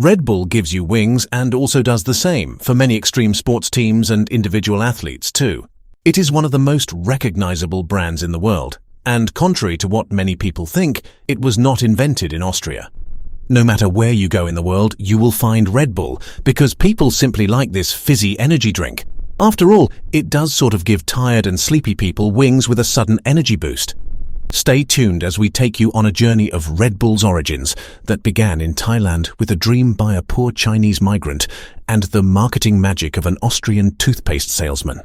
Red Bull gives you wings and also does the same for many extreme sports teams and individual athletes too. It is one of the most recognizable brands in the world, and contrary to what many people think, it was not invented in Austria. No matter where you go in the world, you will find Red Bull because people simply like this fizzy energy drink. After all, it does sort of give tired and sleepy people wings with a sudden energy boost. Stay tuned as we take you on a journey of Red Bull's origins that began in Thailand with a dream by a poor Chinese migrant and the marketing magic of an Austrian toothpaste salesman.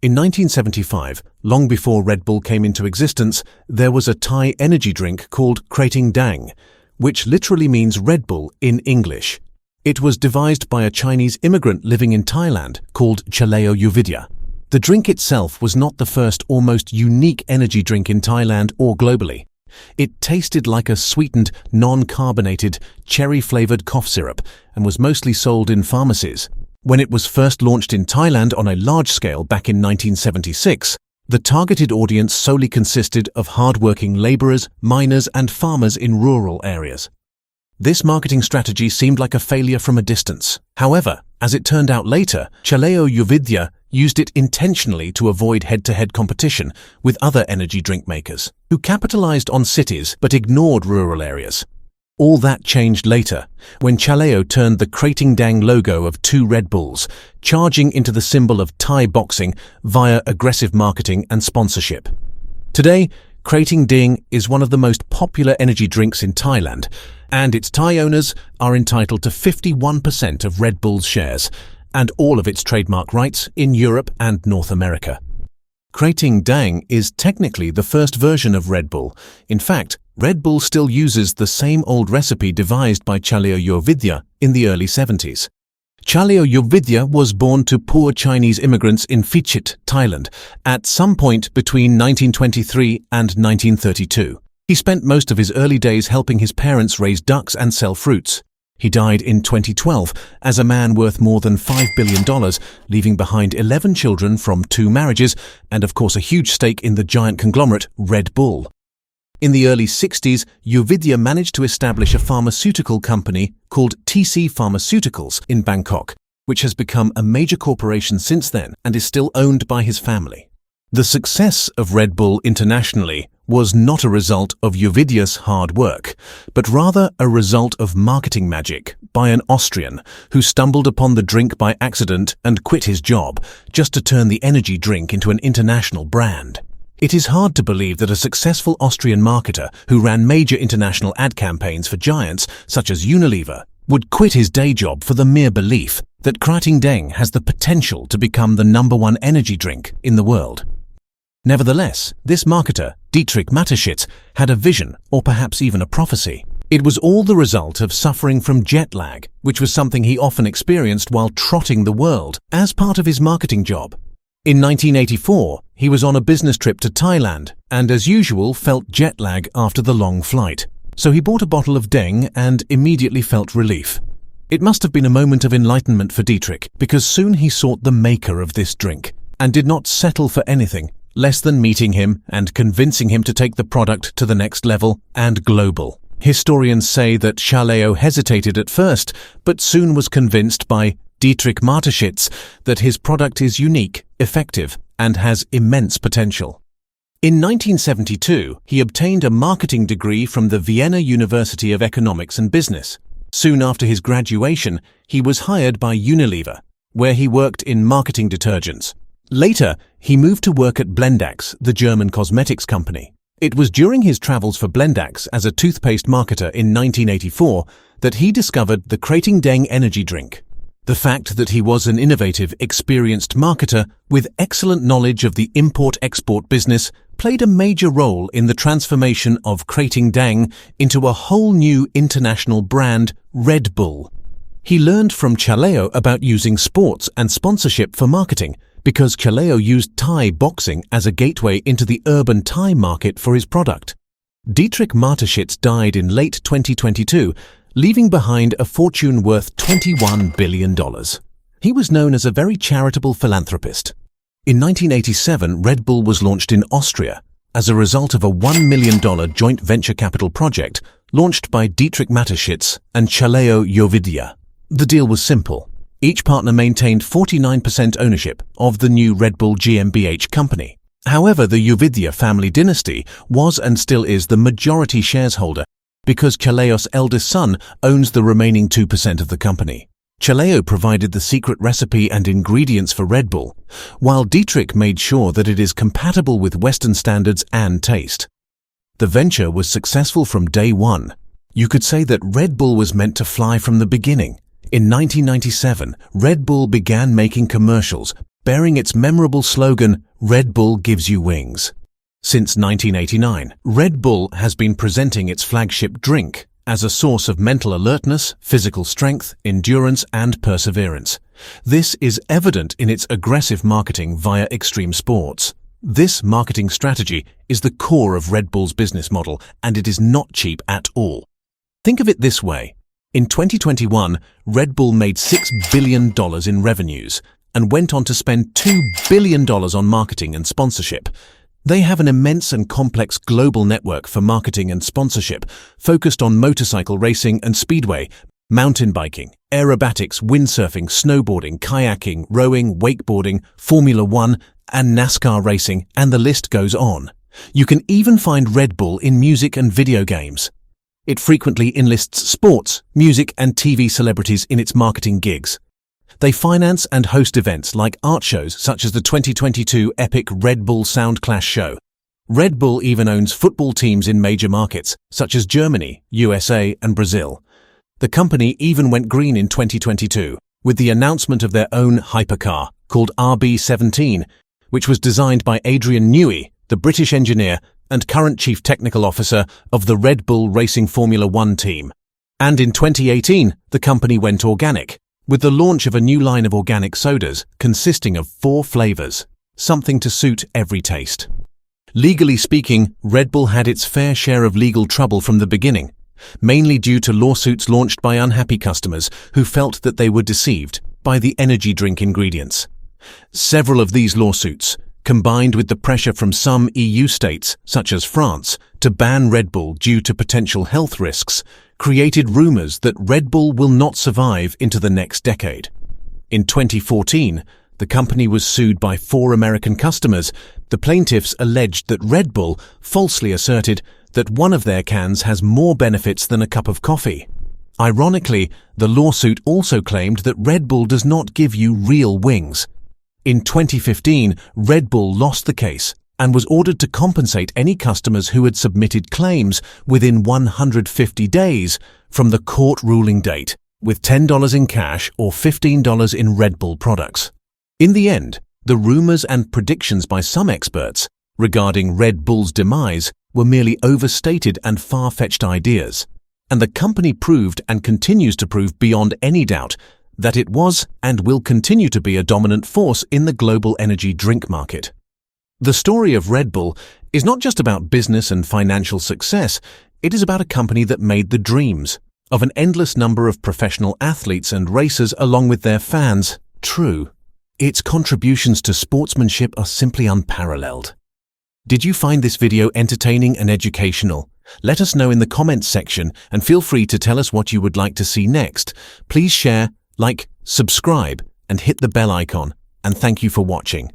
In 1975, long before Red Bull came into existence, there was a Thai energy drink called Krating Daeng, which literally means Red Bull in English. It was devised by a Chinese immigrant living in Thailand called Chaleo Yoovidhya. The drink itself was not the first or most unique energy drink in Thailand or globally. It tasted like a sweetened, non-carbonated, cherry-flavored cough syrup and was mostly sold in pharmacies. When it was first launched in Thailand on a large scale back in 1976, the targeted audience solely consisted of hard-working laborers, miners and farmers in rural areas. This marketing strategy seemed like a failure from a distance. However, as it turned out later, Chaleo Yoovidhya used it intentionally to avoid head-to-head competition with other energy drink makers, who capitalized on cities but ignored rural areas. All that changed later, when Chaleo turned the Krating Daeng logo of 2 Red Bulls, charging into the symbol of Thai boxing via aggressive marketing and sponsorship. Today, Krating Deang is one of the most popular energy drinks in Thailand, and its Thai owners are entitled to 51% of Red Bull's shares, and all of its trademark rights in Europe and North America. Krating Daeng is technically the first version of Red Bull. In fact, Red Bull still uses the same old recipe devised by Chaleo Yoovidhya in the early 70s. Chaleo Yoovidhya was born to poor Chinese immigrants in Phichit, Thailand, at some point between 1923 and 1932. He spent most of his early days helping his parents raise ducks and sell fruits. He died in 2012 as a man worth more than $5 billion, leaving behind 11 children from 2 marriages and of course a huge stake in the giant conglomerate Red Bull. In the early 60s, Yoovidhya managed to establish a pharmaceutical company called TC Pharmaceuticals in Bangkok, which has become a major corporation since then and is still owned by his family. The success of Red Bull internationally was not a result of Yoovidhya's hard work, but rather a result of marketing magic by an Austrian who stumbled upon the drink by accident and quit his job just to turn the energy drink into an international brand. It is hard to believe that a successful Austrian marketer who ran major international ad campaigns for giants such as Unilever would quit his day job for the mere belief that Krating Daeng has the potential to become the #1 energy drink in the world. Nevertheless, this marketer, Dietrich Mateschitz, had a vision, or perhaps even a prophecy. It was all the result of suffering from jet lag, which was something he often experienced while trotting the world as part of his marketing job. In 1984, he was on a business trip to Thailand and, as usual, felt jet lag after the long flight. So he bought a bottle of Daeng and immediately felt relief. It must have been a moment of enlightenment for Dietrich, because soon he sought the maker of this drink and did not settle for anything less than meeting him and convincing him to take the product to the next level and global. Historians say that Chaleo hesitated at first, but soon was convinced by Dietrich Mateschitz that his product is unique, effective, and has immense potential. In 1972, he obtained a marketing degree from the Vienna University of Economics and Business. Soon after his graduation, he was hired by Unilever, where he worked in marketing detergents. Later, he moved to work at Blendax, the German cosmetics company. It was during his travels for Blendax as a toothpaste marketer in 1984 that he discovered the Krating Daeng energy drink. The fact that he was an innovative, experienced marketer with excellent knowledge of the import-export business played a major role in the transformation of Krating Daeng into a whole new international brand, Red Bull. He learned from Chaleo about using sports and sponsorship for marketing, because Chaleo used Thai boxing as a gateway into the urban Thai market for his product. Dietrich Mateschitz died in late 2022, leaving behind a fortune worth $21 billion. He was known as a very charitable philanthropist. In 1987, Red Bull was launched in Austria as a result of a $1 million joint venture capital project launched by Dietrich Mateschitz and Chaleo Yoovidhya. The deal was simple. Each partner maintained 49% ownership of the new Red Bull GmbH company. However, the Yoovidhya family dynasty was and still is the majority shareholder because Chaleo's eldest son owns the remaining 2% of the company. Chaleo provided the secret recipe and ingredients for Red Bull, while Dietrich made sure that it is compatible with Western standards and taste. The venture was successful from day one. You could say that Red Bull was meant to fly from the beginning. In 1997, Red Bull began making commercials bearing its memorable slogan, "Red Bull gives you wings." Since 1989, Red Bull has been presenting its flagship drink as a source of mental alertness, physical strength, endurance, and perseverance. This is evident in its aggressive marketing via extreme sports. This marketing strategy is the core of Red Bull's business model, and it is not cheap at all. Think of it this way. In 2021, Red Bull made $6 billion in revenues and went on to spend $2 billion on marketing and sponsorship. They have an immense and complex global network for marketing and sponsorship focused on motorcycle racing and speedway, mountain biking, aerobatics, windsurfing, snowboarding, kayaking, rowing, wakeboarding, Formula One, and NASCAR racing, and the list goes on. You can even find Red Bull in music and video games. It frequently enlists sports, music, and TV celebrities in its marketing gigs. They finance and host events like art shows such as the 2022 epic Red Bull Sound Clash show. Red Bull even owns football teams in major markets such as Germany, USA, and Brazil. The company even went green in 2022 with the announcement of their own hypercar called RB17, which was designed by Adrian Newey, the British engineer and current chief technical officer of the Red Bull Racing Formula One team. And in 2018, the company went organic, with the launch of a new line of organic sodas consisting of 4 flavors, something to suit every taste. Legally speaking, Red Bull had its fair share of legal trouble from the beginning, mainly due to lawsuits launched by unhappy customers who felt that they were deceived by the energy drink ingredients. Several of these lawsuits, combined with the pressure from some EU states, such as France, to ban Red Bull due to potential health risks, created rumors that Red Bull will not survive into the next decade. In 2014, the company was sued by 4 American customers. The plaintiffs alleged that Red Bull falsely asserted that one of their cans has more benefits than a cup of coffee. Ironically, the lawsuit also claimed that Red Bull does not give you real wings. In 2015, Red Bull lost the case and was ordered to compensate any customers who had submitted claims within 150 days from the court ruling date, with $10 in cash or $15 in Red Bull products. In the end, the rumors and predictions by some experts regarding Red Bull's demise were merely overstated and far-fetched ideas, and the company proved and continues to prove beyond any doubt that it was and will continue to be a dominant force in the global energy drink market. The story of Red Bull is not just about business and financial success, it is about a company that made the dreams of an endless number of professional athletes and racers along with their fans true. Its contributions to sportsmanship are simply unparalleled. Did you find this video entertaining and educational? Let us know in the comments section and feel free to tell us what you would like to see next. Please share, like, subscribe, and hit the bell icon. And thank you for watching.